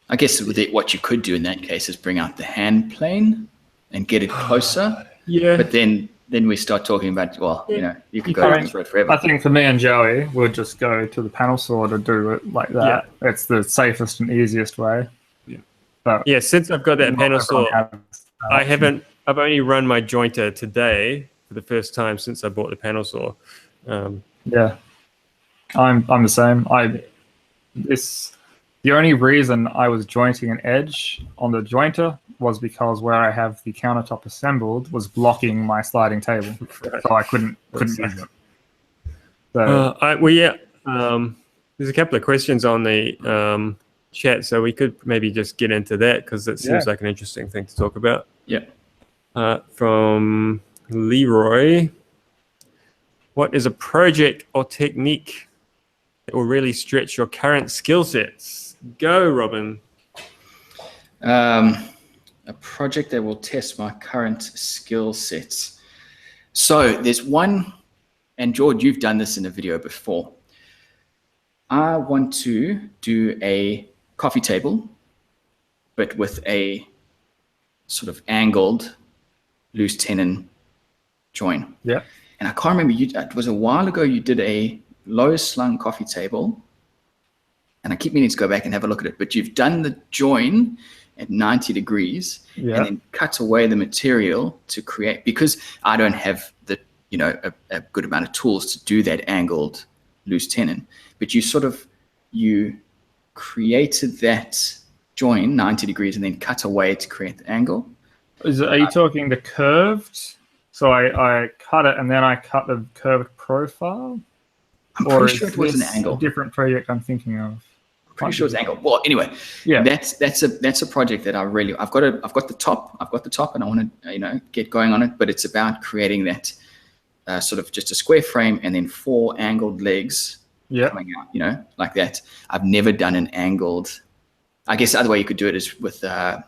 I guess what you could do in that case is bring out the hand plane and get it closer. Yeah. But then we start talking about, well, you know, you could go through it forever. I think for me and Joey, we'll just go to the panel saw to do it like that. Yeah. It's the safest and easiest way. Yeah. But Since I've got that panel saw, I've only run my jointer today for the first time since I bought the panel saw. Yeah, I'm the same. The only reason I was jointing an edge on the jointer was because where I have the countertop assembled was blocking my sliding table, so I couldn't use it. So, there's a couple of questions on the chat, so we could maybe just get into that because it seems like an interesting thing to talk about. Yeah. From Leroy, what is a project or technique that will really stretch your current skill sets? Go, Robin. A project that will test my current skill sets. So there's one, and George, you've done this in a video before. I want to do a coffee table, but with a sort of angled loose tenon join. yeah. And I can't remember, it was a while ago you did a low slung coffee table, and I keep meaning to go back and have a look at it, but you've done the join at 90 degrees and then cut away the material to create, because I don't have the, you know, a good amount of tools to do that angled loose tenon, but you created that join 90 degrees and then cut away to create the angle. Are you talking the curved? So I cut it and then I cut the curved profile? I'm pretty sure it was an angle. A different project I'm thinking of. Pretty sure it's angle. Well, anyway, that's a project that I've got the top, and I want to, you know, get going on it. But it's about creating that sort of just a square frame and then 4 angled legs coming out, you know, like that. I've never done an angled. I guess the other way you could do it is with where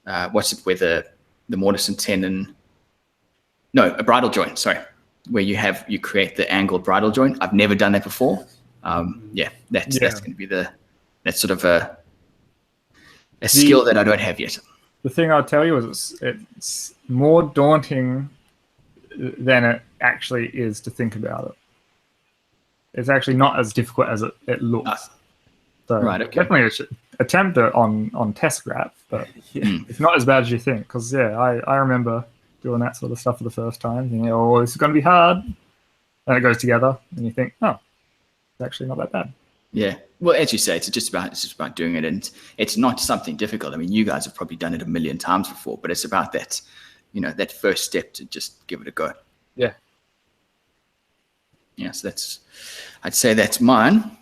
the mortise and tenon. No, a bridle joint. Sorry, where you create the angled bridle joint. I've never done that before. That's going to be that's sort of a skill that I don't have yet. The thing I'll tell you is it's more daunting than it actually is to think about it's actually not as difficult as it looks. So right, okay. definitely should attempt it on test scrap, but it's not as bad as you think. Because I remember doing that sort of stuff for the first time, thinking, oh, this is going to be hard. And it goes together, and you think, oh, it's actually not that bad. Yeah. Well, as you say, it's just about doing it, and it's not something difficult. I mean, you guys have probably done it a million times before, but it's about that, that first step to just give it a go. Yeah. Yes, I'd say that's mine.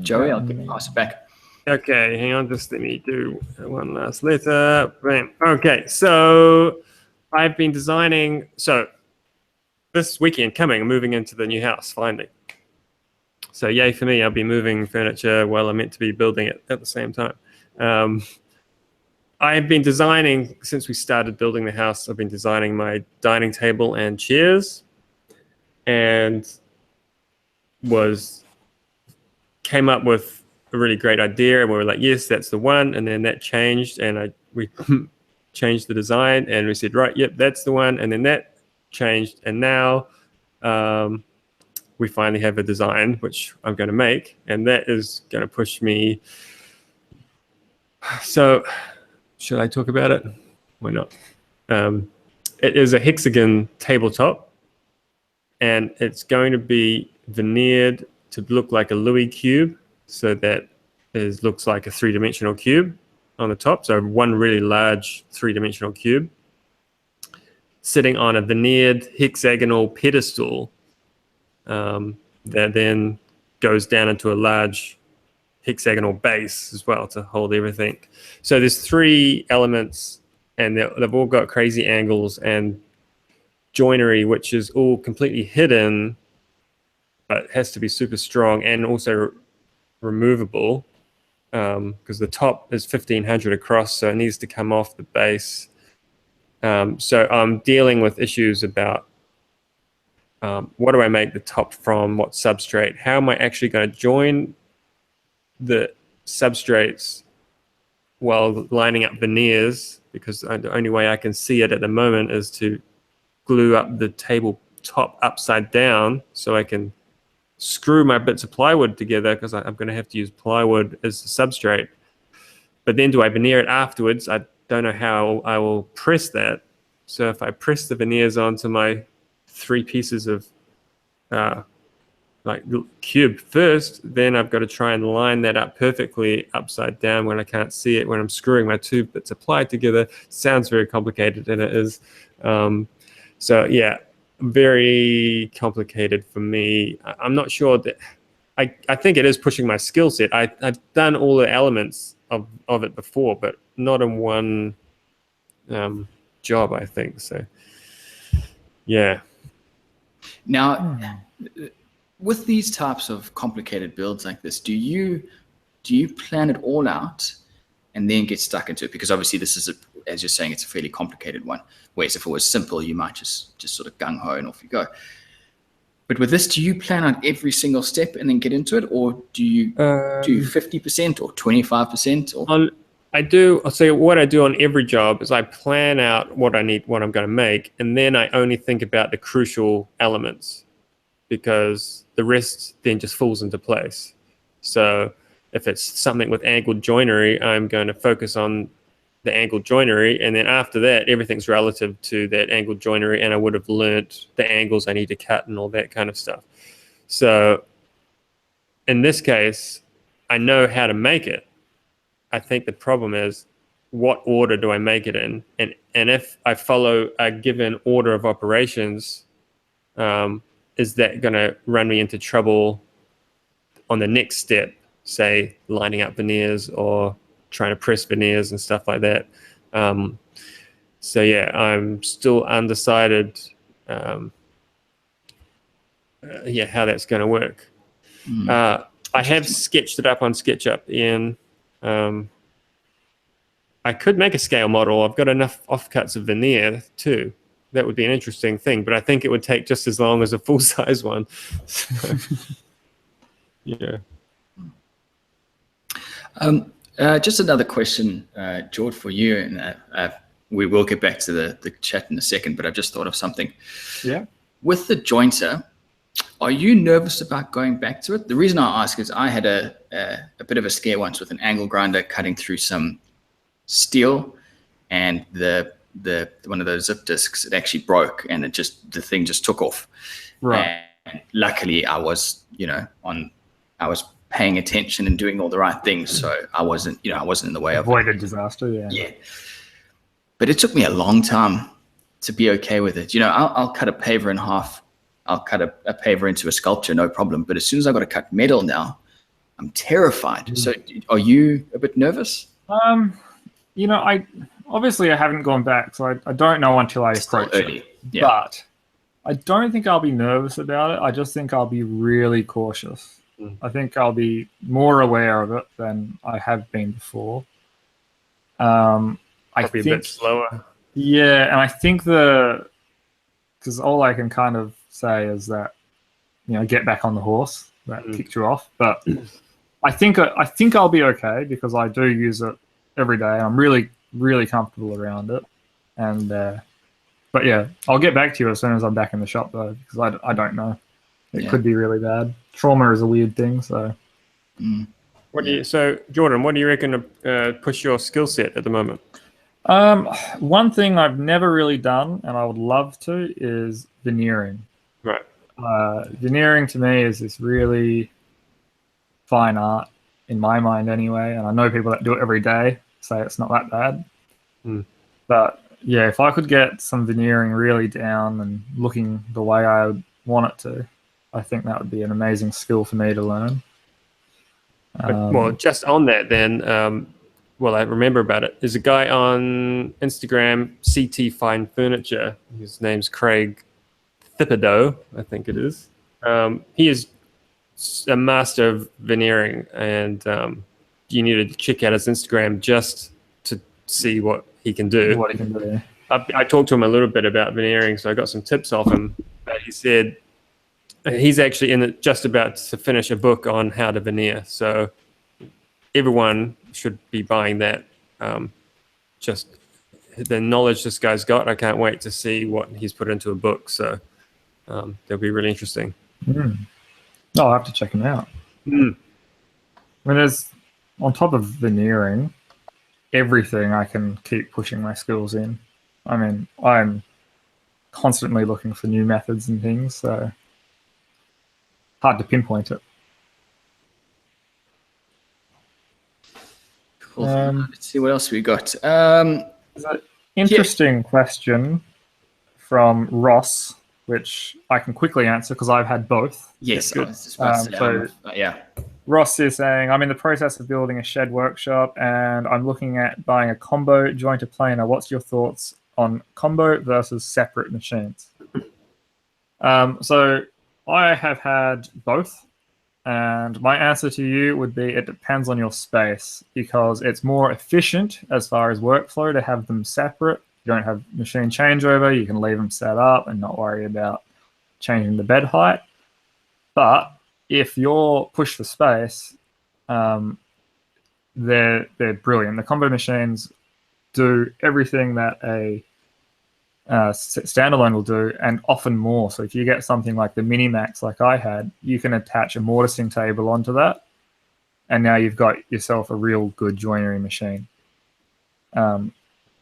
Joey, I'll pass it back. Okay, hang on, just let me do one last letter. Bam. Okay, so I've been designing. So this weekend coming, I'm moving into the new house finally. So yay for me, I'll be moving furniture while I'm meant to be building it at the same time. I've been designing, since we started building the house, I've been designing my dining table and chairs, and came up with a really great idea, and we were like, yes, that's the one. And then that changed, and we changed the design, and we said, right, yep, that's the one. And then that changed, and now we finally have a design which I'm going to make, and that is going to push me. So should I talk about it? Why not? It is a hexagon tabletop, and it's going to be veneered to look like a Louis cube, so that looks like a three-dimensional cube on the top. So one really large three-dimensional cube sitting on a veneered hexagonal pedestal that then goes down into a large hexagonal base as well to hold everything. So there's three elements, and they've all got crazy angles and joinery, which is all completely hidden, but it has to be super strong and also removable, because the top is 1500 across, so it needs to come off the base. So I'm dealing with issues about what do I make the top from, what substrate, how am I actually going to join the substrates while lining up veneers, because the only way I can see it at the moment is to glue up the table top upside down so I can screw my bits of plywood together, because I'm going to have to use plywood as the substrate. But then do I veneer it afterwards? I don't know how I will press that. So if I press the veneers onto my three pieces of like cube first, then I've got to try and line that up perfectly upside down when I can't see it, when I'm screwing my two bits of ply together. Sounds very complicated, and it is. So yeah, very complicated for me. I'm not sure that I think it is pushing my skill set. I've done all the elements of it before, but not in one job, I think. So yeah. Now, with these types of complicated builds like this, do you plan it all out and then get stuck into it? Because obviously this is, as you're saying, it's a fairly complicated one. Whereas if it was simple, you might just sort of gung-ho and off you go. But with this, do you plan on every single step and then get into it? Or do you do 50% or 25%? Or? I do. I'll say what I do on every job is I plan out what I need, what I'm going to make, and then I only think about the crucial elements, because the rest then just falls into place. So if it's something with angled joinery, I'm going to focus on the angled joinery, and then after that, everything's relative to that angled joinery, and I would have learnt the angles I need to cut and all that kind of stuff. So in this case, I know how to make it. I think the problem is, what order do I make it in? And if I follow a given order of operations, is that going to run me into trouble on the next step, say lining up veneers or trying to press veneers and stuff like that? So yeah, I'm still undecided how that's going to work. I have sketched it up on SketchUp, Ian. I could make a scale model. I've got enough offcuts of veneer too. That would be an interesting thing, but I think it would take just as long as a full-size one. So, yeah. Just another question, George, for you, and we will get back to the chat in a second, but I've just thought of something. Yeah. With the jointer, Are you nervous about going back to it? The reason I ask is I had a bit of a scare once with an angle grinder cutting through some steel, and the one of those zip discs, it actually broke, and the thing just took off. Right. And luckily, I was paying attention and doing all the right things, so I wasn't in the way of Avoided disaster. Yeah. Yeah. But it took me a long time to be okay with it. I'll cut a paver in half. I'll cut a paver into a sculpture, no problem. But as soon as I got to cut metal now, I'm terrified. So are you a bit nervous? I obviously I haven't gone back, so I don't know until I approach it. Yeah. But I don't think I'll be nervous about it. I just think I'll be really cautious. I think I'll be more aware of it than I have been before. I Probably a bit slower. Yeah, and I think because all I can kind of say is that, get back on the horse that kicked you off. But I think I'll be okay because I do use it every day. I'm really, really comfortable around it. And but yeah, I'll get back to you as soon as I'm back in the shop though, because I don't know. It could be really bad. Trauma is a weird thing, so. So Jordan, what do you reckon to push your skill set at the moment? One thing I've never really done, and I would love to, is veneering. Right. Veneering to me is this really fine art, in my mind anyway, and I know people that do it every day say it's not that bad. But yeah, if I could get some veneering really down and looking the way I would want it to, I think that would be an amazing skill for me to learn. Well, just on that then, I remember about it. There's a guy on Instagram, CT Fine Furniture. His name's Craig Thibodeau, I think it is. He is a master of veneering, and you need to check out his Instagram just to see what he can do. What he can do. I talked to him a little bit about veneering, so I got some tips off him. But he said he's actually just about to finish a book on how to veneer. So everyone should be buying that. Just the knowledge this guy's got, I can't wait to see what he's put into a book. So that'll be really interesting. I'll have to check him out. I mean, there's, on top of veneering, everything I can keep pushing my skills in. I mean, I'm constantly looking for new methods and things, so hard to pinpoint it. Cool. Let's see what else we got. There's an interesting question from Ross, which I can quickly answer because I've had both. Yes, I was just about to say, yeah. Ross is saying, I'm in the process of building a shed workshop and I'm looking at buying a combo jointer planer. What's your thoughts on combo versus separate machines? So I have had both, and my answer to you would be it depends on your space, because it's more efficient as far as workflow to have them separate. You don't have machine changeover. You can leave them set up and not worry about changing the bed height. But if you're pushed for space, they're brilliant. The combo machines do everything that a standalone will do, and often more. So if you get something like the Minimax like I had, you can attach a mortising table onto that, and now you've got yourself a real good joinery machine.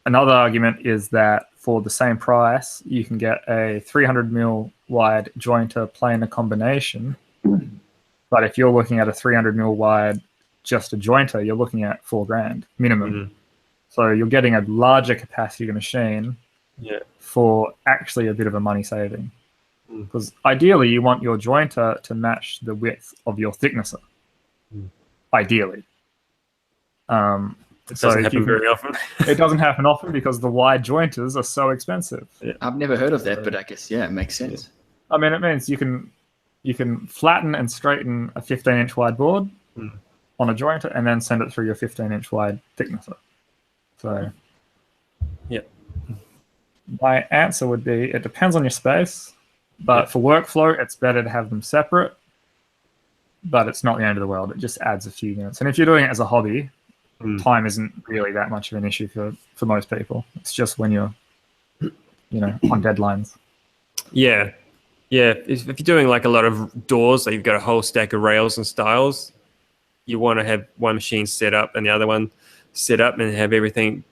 Another argument is that for the same price, you can get a 300mm wide jointer planer combination. But if you're looking at a 300mm wide just a jointer, you're looking at $4,000 minimum. So you're getting a larger capacity machine for actually a bit of a money saving. Because ideally, you want your jointer to match the width of your thicknesser. Ideally. It doesn't happen very often. It doesn't happen often because the wide jointers are so expensive. I've never heard of that, but I guess, it makes sense. I mean, it means you can flatten and straighten a 15-inch wide board on a jointer and then send it through your 15-inch wide thicknesser. So, my answer would be it depends on your space, but for workflow, it's better to have them separate. But it's not the end of the world. It just adds a few minutes. And if you're doing it as a hobby, time isn't really that much of an issue for most people. It's just when you're, on deadlines. Yeah. Yeah, if you're doing like a lot of doors, like you've got a whole stack of rails and stiles, you want to have one machine set up and the other one set up and have everything,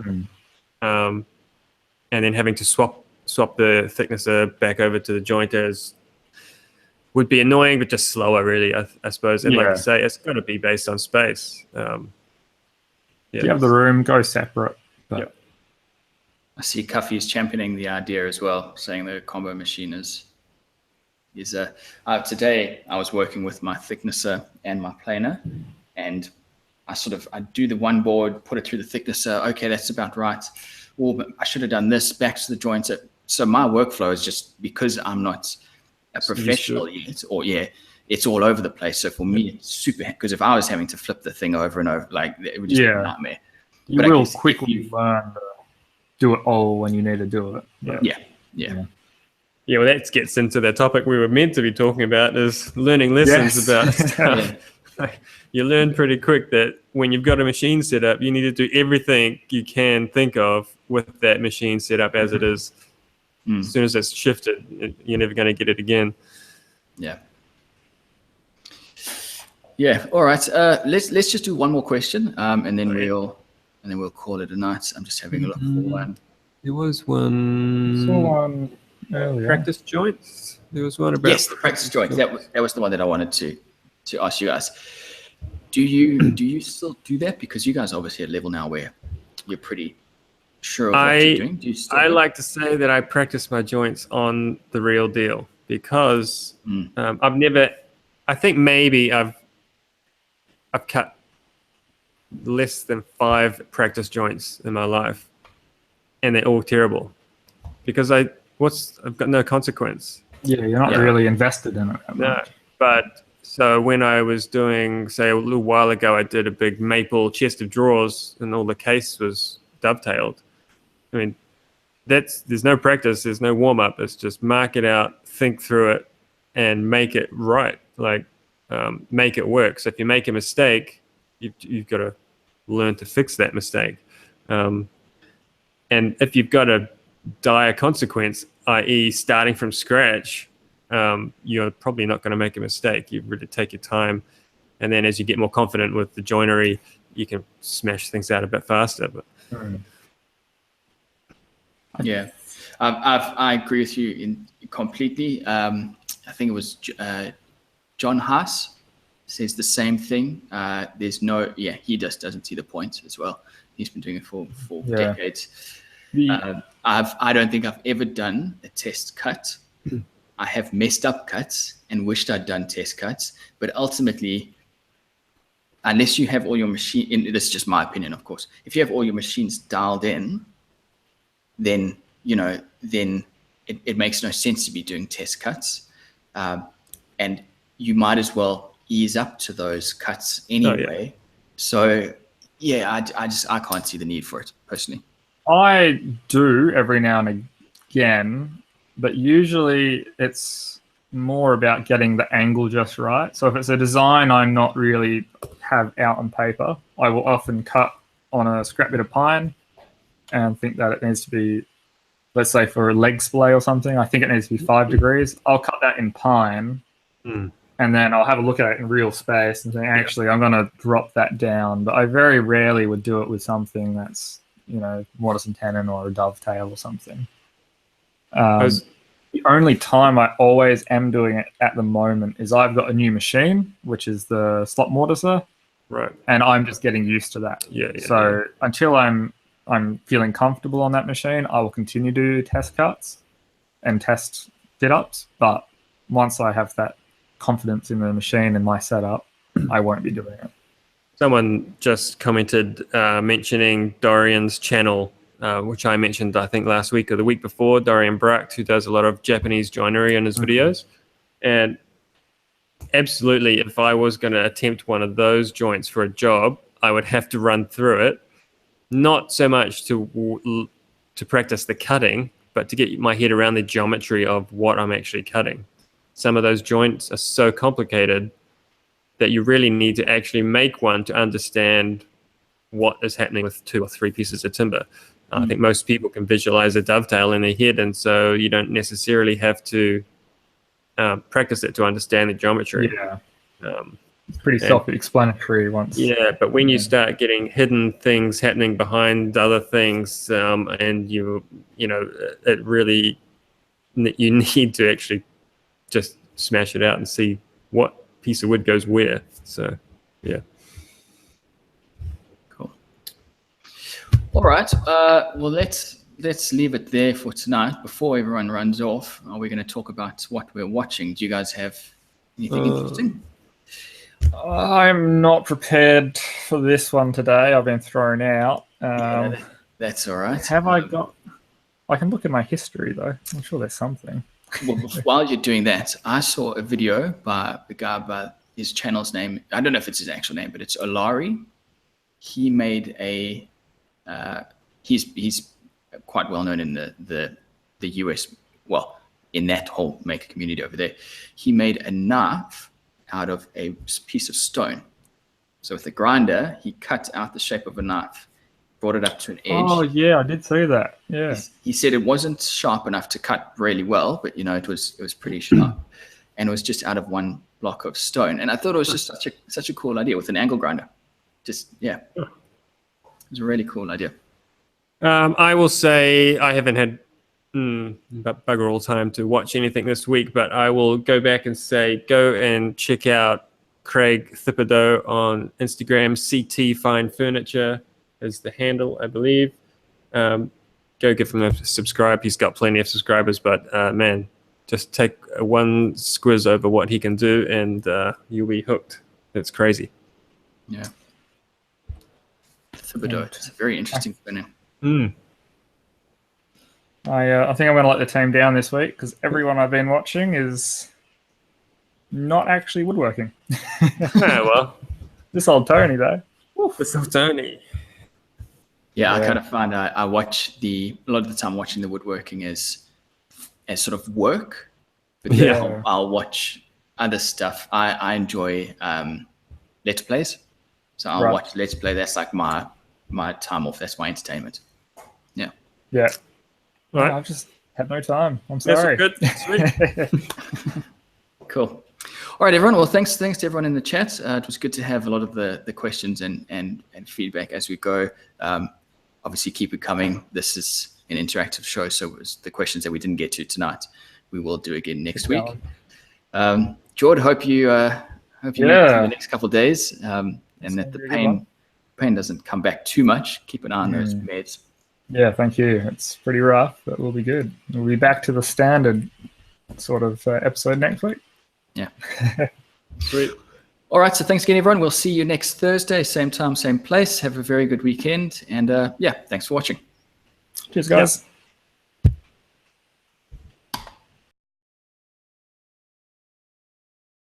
and then having to swap the thicknesser back over to the jointers would be annoying, but just slower, really, I suppose. And like you say, it's got to be based on space. If you have the room, go separate. But I see Cuffy's championing the idea as well, saying the combo machine is today I was working with my thicknesser and my planer, and I do the one board, put it through the thicknesser. Okay, that's about right. But I should have done this, back to the joints. So my workflow is just, because I'm not a professional yet, it's all over the place. So for me, it's super, because if I was having to flip the thing over and over, like, it would just be a nightmare. You will quickly learn to do it all when you need to do it. Yeah, well, that gets into the topic we were meant to be talking about, is learning lessons about stuff. You learn pretty quick that when you've got a machine set up, you need to do everything you can think of with that machine set up as it is. As soon as it's shifted, you're never going to get it again. Yeah. All right. Let's just do one more question, and then we'll call it a night. I'm just having a look for one. There was one. Saw one earlier. Practice joints. There was one about. Yes, the practice joints. That was the one that I wanted to ask you guys. Do you still do that? Because you guys are obviously at a level now where you're pretty sure of what you're doing. Do you still like to say that I practice my joints on the real deal, because I've never. I think maybe I've cut less than 5 practice joints in my life, and they're all terrible because I've got no consequence. Yeah, you're not really invested in it that much. But so when I was doing, say, a little while ago, I did a big maple chest of drawers, and all the case was dovetailed. I mean, there's no practice, there's no warm up. It's just mark it out, think through it, and make it right. Like, make it work. So if you make a mistake, you've got to learn to fix that mistake. And if you've got a dire consequence, i.e. starting from scratch, you're probably not going to make a mistake. You really take your time, and then as you get more confident with the joinery, you can smash things out a bit faster. But I agree with you completely. I think it was John Haas says the same thing. He just doesn't see the point as well. He's been doing it for decades. I don't think I've ever done a test cut. I have messed up cuts and wished I'd done test cuts, but ultimately, unless you have all your machine, this is just my opinion, of course, if you have all your machines dialed in, then it makes no sense to be doing test cuts, and you might as well ease up to those cuts anyway. So I can't see the need for it personally. I do every now and again, but usually it's more about getting the angle just right. So if it's a design I'm not really have out on paper, I will often cut on a scrap bit of pine and think that it needs to be, let's say for a leg splay or something, I think it needs to be 5 degrees. I'll cut that in pine, and then I'll have a look at it in real space and think, actually, I'm going to drop that down. But I very rarely would do it with something that's, mortise and tenon or a dovetail or something. The only time I always am doing it at the moment is I've got a new machine, which is the slot mortiser, right? And I'm just getting used to that. So until I'm feeling comfortable on that machine, I will continue to do test cuts and test fit-ups. But once I have that confidence in the machine and my setup, I won't be doing it. Someone just commented mentioning Dorian's channel, which I mentioned, I think, last week or the week before, Dorian Bracht, who does a lot of Japanese joinery in his videos. And absolutely, if I was going to attempt one of those joints for a job, I would have to run through it, not so much to practice the cutting, but to get my head around the geometry of what I'm actually cutting. Some of those joints are so complicated that you really need to actually make one to understand what is happening with 2 or 3 pieces of timber. I think most people can visualize a dovetail in their head, and so you don't necessarily have to practice it to understand the geometry. Yeah. It's pretty self-explanatory once. Yeah, but when you start getting hidden things happening behind other things, and it really, you need to actually just smash it out and see what piece of wood goes where. So, yeah. Cool. All right. Well, let's leave it there for tonight. Before everyone runs off, are we going to talk about what we're watching? Do you guys have anything interesting? I'm not prepared for this one today. I've been thrown out. That's all right. Have I got... I can look at my history, though. I'm sure there's something. Well, while you're doing that, I saw a video by the guy by his channel's name. I don't know if it's his actual name, but it's Olari. He made a... he's quite well known in the US, well, in that whole maker community over there. He made a knife out of a piece of stone. So with a grinder, he cut out the shape of a knife, brought it up to an edge. Oh yeah, I did see that. Yeah. He said it wasn't sharp enough to cut really well, but it was pretty sharp, and it was just out of one block of stone. And I thought it was just such a cool idea with an angle grinder. It was a really cool idea. I will say I haven't had bugger all time to watch anything this week, but I will go back and say go and check out Craig Thibodeau on Instagram. CT Fine Furniture is the handle, I believe. Go give him a subscribe. He's got plenty of subscribers, but man, just take one squiz over what he can do and you'll be hooked. It's crazy. Yeah. Thibodeau. It's a very interesting name. I think I'm going to let the team down this week because everyone I've been watching is not actually woodworking. Well, this old Tony though. This old Tony. Yeah, I kind of find I watch a lot of the time watching the woodworking as sort of work, but then I'll watch other stuff. I enjoy Let's Plays, so I'll watch Let's Play. That's like my time off. That's my entertainment. Yeah. Yeah. All right. I've just had no time. I'm sorry. That's good. Sweet. Cool. All right, everyone. Well, thanks to everyone in the chat. It was good to have a lot of the questions and feedback as we go. Obviously, keep it coming. This is an interactive show, so it was the questions that we didn't get to tonight, we will do again next week. Jord, hope you make it in the next couple of days, and that the pain doesn't come back too much. Keep an eye on those meds. Yeah, thank you. It's pretty rough, but we'll be good. We'll be back to the standard sort of episode next week. Yeah. Sweet. All right, so thanks again, everyone. We'll see you next Thursday, same time, same place. Have a very good weekend, and thanks for watching. Cheers, guys. Yep.